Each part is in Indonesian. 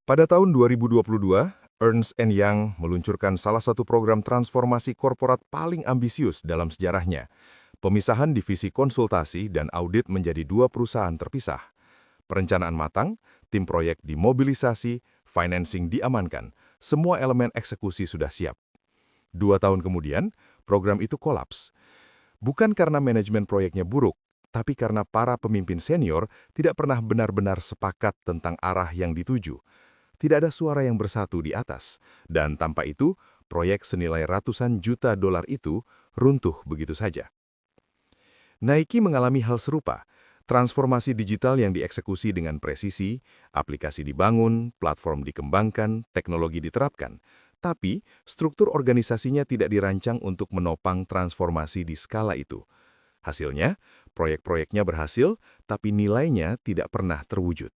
Pada tahun 2022, Ernst Young meluncurkan salah satu program transformasi korporat paling ambisius dalam sejarahnya. Pemisahan divisi konsultasi dan audit menjadi dua perusahaan terpisah. Perencanaan matang, tim proyek dimobilisasi, financing diamankan, semua elemen eksekusi sudah siap. 2 tahun kemudian, program itu kolaps. Bukan karena manajemen proyeknya buruk, tapi karena para pemimpin senior tidak pernah benar-benar sepakat tentang arah yang dituju. Tidak ada suara yang bersatu di atas, dan tanpa itu, proyek senilai ratusan juta dolar itu runtuh begitu saja. Nike mengalami hal serupa. Transformasi digital yang dieksekusi dengan presisi, aplikasi dibangun, platform dikembangkan, teknologi diterapkan. Tapi, struktur organisasinya tidak dirancang untuk menopang transformasi di skala itu. Hasilnya, proyek-proyeknya berhasil, tapi nilainya tidak pernah terwujud.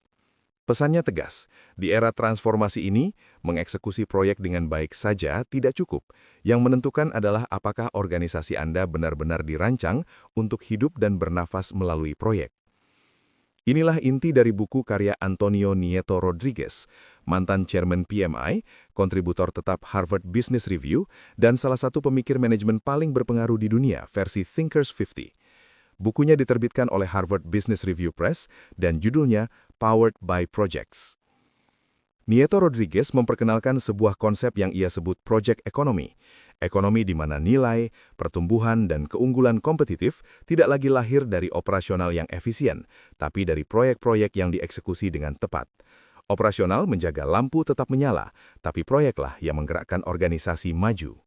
Pesannya tegas, di era transformasi ini, mengeksekusi proyek dengan baik saja tidak cukup. Yang menentukan adalah apakah organisasi Anda benar-benar dirancang untuk hidup dan bernafas melalui proyek. Inilah inti dari buku karya Antonio Nieto Rodriguez, mantan chairman PMI, kontributor tetap Harvard Business Review, dan salah satu pemikir manajemen paling berpengaruh di dunia versi Thinkers 50. Bukunya diterbitkan oleh Harvard Business Review Press dan judulnya Powered by Projects. Nieto Rodriguez memperkenalkan sebuah konsep yang ia sebut project economy. Ekonomi di mana nilai, pertumbuhan, dan keunggulan kompetitif tidak lagi lahir dari operasional yang efisien, tapi dari proyek-proyek yang dieksekusi dengan tepat. Operasional menjaga lampu tetap menyala, tapi proyeklah yang menggerakkan organisasi maju.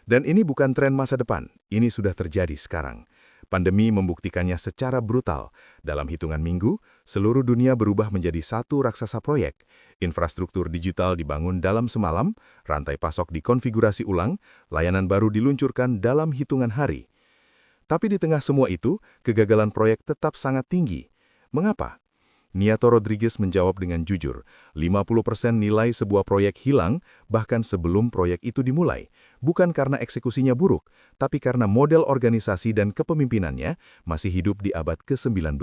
Dan ini bukan tren masa depan, ini sudah terjadi sekarang. Pandemi membuktikannya secara brutal. Dalam hitungan minggu, seluruh dunia berubah menjadi satu raksasa proyek. Infrastruktur digital dibangun dalam semalam, rantai pasok dikonfigurasi ulang, layanan baru diluncurkan dalam hitungan hari. Tapi di tengah semua itu, kegagalan proyek tetap sangat tinggi. Mengapa? Nieto Rodriguez menjawab dengan jujur, 50% nilai sebuah proyek hilang bahkan sebelum proyek itu dimulai. Bukan karena eksekusinya buruk, tapi karena model organisasi dan kepemimpinannya masih hidup di abad ke-19.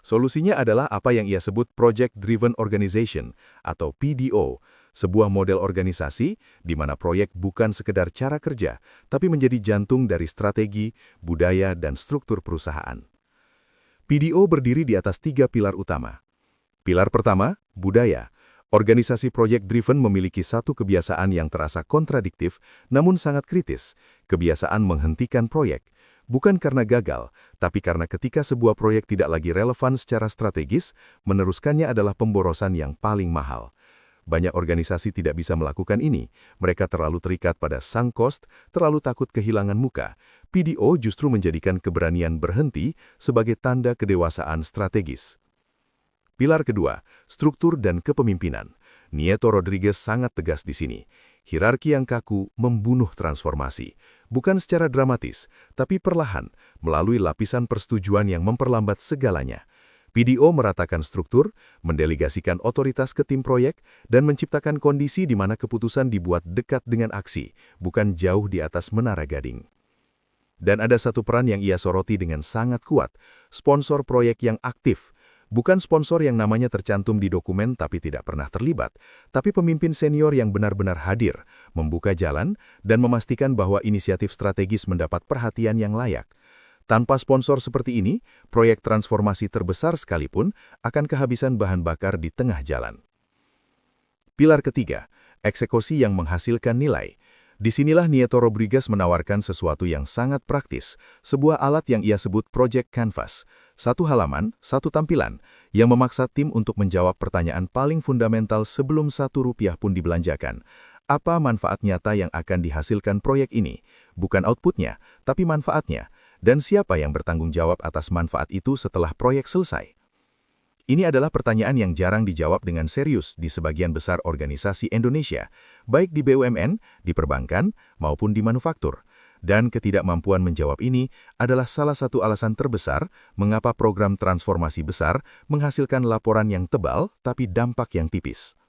Solusinya adalah apa yang ia sebut Project Driven Organization atau PDO, sebuah model organisasi di mana proyek bukan sekedar cara kerja, tapi menjadi jantung dari strategi, budaya, dan struktur perusahaan. PDO berdiri di atas 3 pilar utama. Pilar pertama, budaya. Organisasi project driven memiliki satu kebiasaan yang terasa kontradiktif, namun sangat kritis. Kebiasaan menghentikan proyek. Bukan karena gagal, tapi karena ketika sebuah proyek tidak lagi relevan secara strategis, meneruskannya adalah pemborosan yang paling mahal. Banyak organisasi tidak bisa melakukan ini. Mereka terlalu terikat pada sunk cost, terlalu takut kehilangan muka. PDO justru menjadikan keberanian berhenti sebagai tanda kedewasaan strategis. Pilar kedua, struktur dan kepemimpinan. Nieto Rodriguez sangat tegas di sini. Hierarki yang kaku membunuh transformasi. Bukan secara dramatis, tapi perlahan, melalui lapisan persetujuan yang memperlambat segalanya. PDO meratakan struktur, mendelegasikan otoritas ke tim proyek, dan menciptakan kondisi di mana keputusan dibuat dekat dengan aksi, bukan jauh di atas menara gading. Dan ada satu peran yang ia soroti dengan sangat kuat, sponsor proyek yang aktif. Bukan sponsor yang namanya tercantum di dokumen tapi tidak pernah terlibat, tapi pemimpin senior yang benar-benar hadir, membuka jalan, dan memastikan bahwa inisiatif strategis mendapat perhatian yang layak. Tanpa sponsor seperti ini, proyek transformasi terbesar sekalipun akan kehabisan bahan bakar di tengah jalan. Pilar ketiga, eksekusi yang menghasilkan nilai. Disinilah Nieto Rodriguez menawarkan sesuatu yang sangat praktis, sebuah alat yang ia sebut Project Canvas, satu halaman, satu tampilan, yang memaksa tim untuk menjawab pertanyaan paling fundamental sebelum Rp1 pun dibelanjakan. Apa manfaat nyata yang akan dihasilkan proyek ini? Bukan outputnya, tapi manfaatnya. Dan siapa yang bertanggung jawab atas manfaat itu setelah proyek selesai? Ini adalah pertanyaan yang jarang dijawab dengan serius di sebagian besar organisasi Indonesia, baik di BUMN, di perbankan, maupun di manufaktur. Dan ketidakmampuan menjawab ini adalah salah satu alasan terbesar mengapa program transformasi besar menghasilkan laporan yang tebal tapi dampak yang tipis.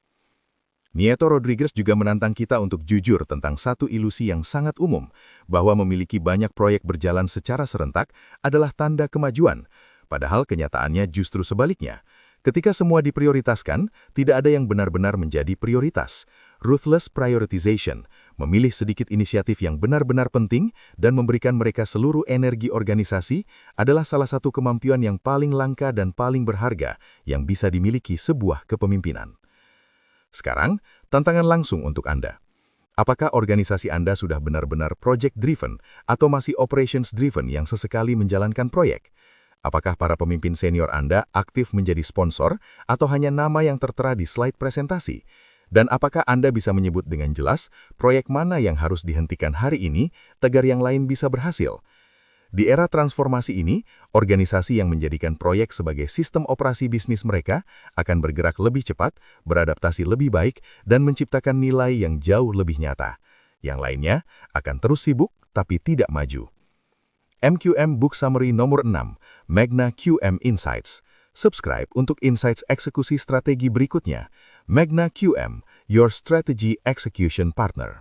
Nieto Rodriguez juga menantang kita untuk jujur tentang satu ilusi yang sangat umum, bahwa memiliki banyak proyek berjalan secara serentak adalah tanda kemajuan. Padahal kenyataannya justru sebaliknya. Ketika semua diprioritaskan, tidak ada yang benar-benar menjadi prioritas. Ruthless prioritization, memilih sedikit inisiatif yang benar-benar penting dan memberikan mereka seluruh energi organisasi adalah salah satu kemampuan yang paling langka dan paling berharga yang bisa dimiliki sebuah kepemimpinan. Sekarang, tantangan langsung untuk Anda. Apakah organisasi Anda sudah benar-benar project-driven atau masih operations-driven yang sesekali menjalankan proyek? Apakah para pemimpin senior Anda aktif menjadi sponsor atau hanya nama yang tertera di slide presentasi? Dan apakah Anda bisa menyebut dengan jelas proyek mana yang harus dihentikan hari ini agar yang lain bisa berhasil? Di era transformasi ini, organisasi yang menjadikan proyek sebagai sistem operasi bisnis mereka akan bergerak lebih cepat, beradaptasi lebih baik, dan menciptakan nilai yang jauh lebih nyata. Yang lainnya akan terus sibuk tapi tidak maju. MQM Book Summary nomor 6, Magna QM Insights. Subscribe untuk insights eksekusi strategi berikutnya. Magna QM, Your Strategy Execution Partner.